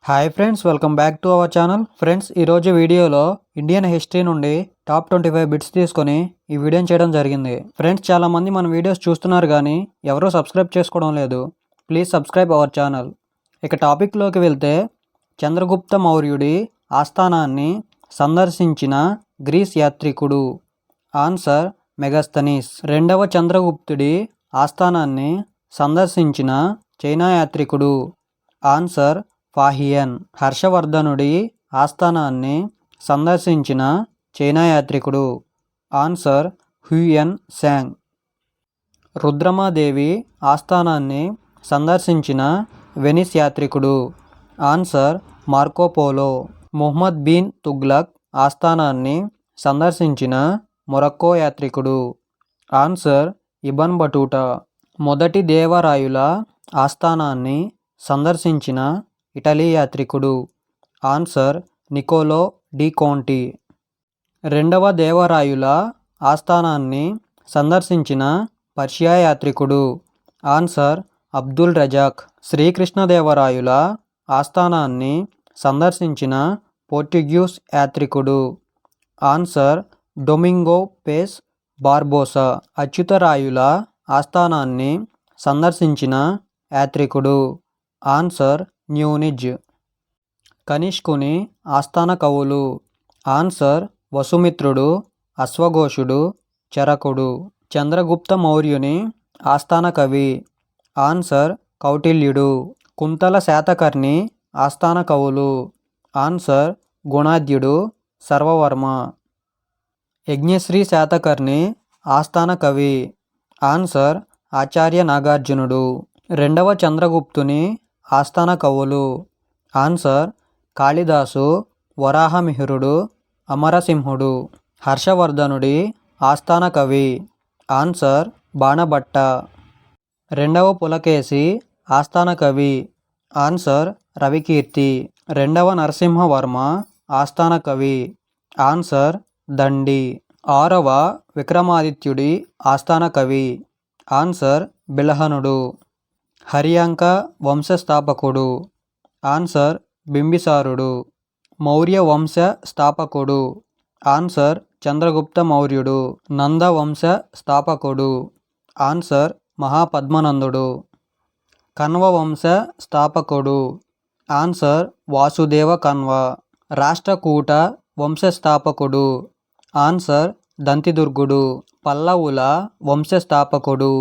Hi friends, welcome back to our channel. Friends, ఈరోజు వీడియోలో Indian history నుండి top 25 bits తీసుకొని ఈ వీడియోని చేయడం జరిగింది. ఫ్రెండ్స్, చాలామంది మన వీడియోస్ చూస్తున్నారు కానీ ఎవరూ సబ్స్క్రైబ్ చేసుకోవడం లేదు. Please subscribe our channel. ఇక టాపిక్లోకి వెళ్తే, చంద్రగుప్త మౌర్యుడి ఆస్థానాన్ని సందర్శించిన గ్రీస్ యాత్రికుడు. ఆన్సర్ మెగాస్తనీస్. రెండవ చంద్రగుప్తుడి ఆస్థానాన్ని సందర్శించిన చైనా యాత్రికుడు. ఆన్సర్ ఫాహియన్. హర్షవర్ధనుడి ఆస్థానాన్ని సందర్శించిన చైనా యాత్రికుడు. Answer Hiuen Tsang. రుద్రమాదేవి ఆస్థానాన్ని సందర్శించిన వెనిస్ యాత్రికుడు. Answer Marco Polo. ముహమ్మద్ బిన్ తుగ్లక్ ఆస్థానాన్ని సందర్శించిన మొరక్కో యాత్రికుడు. Answer Ibn Battuta. మొదటి దేవరాయుల ఆస్థానాన్ని సందర్శించిన ఇటలీ యాత్రికుడు. Answer Niccolo de Conti. రెండవ దేవరాయుల ఆస్థానాన్ని సందర్శించిన పర్షియా యాత్రికుడు. Answer Abdul Razzaq. శ్రీకృష్ణదేవరాయుల ఆస్థానాన్ని సందర్శించిన పోర్చుగీస్ యాత్రికుడు. Answer Domingo Paes Barbosa. అచ్యుతరాయుల ఆస్థానాన్ని సందర్శించిన యాత్రికుడు. ఆన్సర్ న్యూనిజ్. కనిష్కుని ఆస్థాన కవులు. ఆన్సర్ వసుమిత్రుడు, అశ్వఘోషుడు, చరకుడు. చంద్రగుప్త మౌర్యుని ఆస్థాన కవి. ఆన్సర్ కౌటిల్యుడు. కుంతల శాతకర్ణి ఆస్థాన కవులు. ఆన్సర్ గుణాద్యుడు, సర్వవర్మ. యజ్ఞశ్రీ శాతకర్ణి ఆస్థాన కవి. ఆన్సర్ ఆచార్య నాగార్జునుడు. రెండవ చంద్రగుప్తుని ఆస్థాన కవులు. ఆన్సర్ కాళిదాసు, వరాహమిహిరుడు, అమరసింహుడు. హర్షవర్ధనుడి ఆస్థాన కవి. ఆన్సర్ బాణభట్ట. రెండవ పులకేశి ఆస్థాన కవి. ఆన్సర్ రవికీర్తి. రెండవ నరసింహవర్మ ఆస్థాన కవి. ఆన్సర్ దండి. ఆరవ విక్రమాదిత్యుడి ఆస్థాన కవి. ఆన్సర్ బిలహనుడు. హరియాంక వంశస్థాపకుడు. ఆన్సర్ బింబిసారుడు. మౌర్య వంశ స్థాపకుడు. ఆన్సర్ చంద్రగుప్త మౌర్యుడు. నంద వంశ స్థాపకుడు. ఆన్సర్ మహాపద్మనందుడు. కన్వ వంశ స్థాపకుడు. ఆన్సర్ వాసుదేవ కన్వ. రాష్ట్రకూట వంశస్థాపకుడు. ఆన్సర్ దంతిదుర్గుడు. పల్లవుల వంశస్థాపకుడు.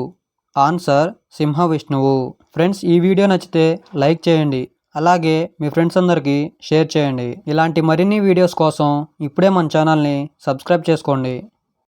ఆన్సర్ సింహవిష్ణువు. ఫ్రెండ్స్, ఈ వీడియో నచ్చితే లైక్ చేయండి. అలాగే మీ ఫ్రెండ్స్ అందరికీ షేర్ చేయండి. ఇలాంటి మరిన్ని వీడియోస్ కోసం ఇప్పుడే మన ఛానల్ని సబ్స్క్రైబ్ చేసుకోండి.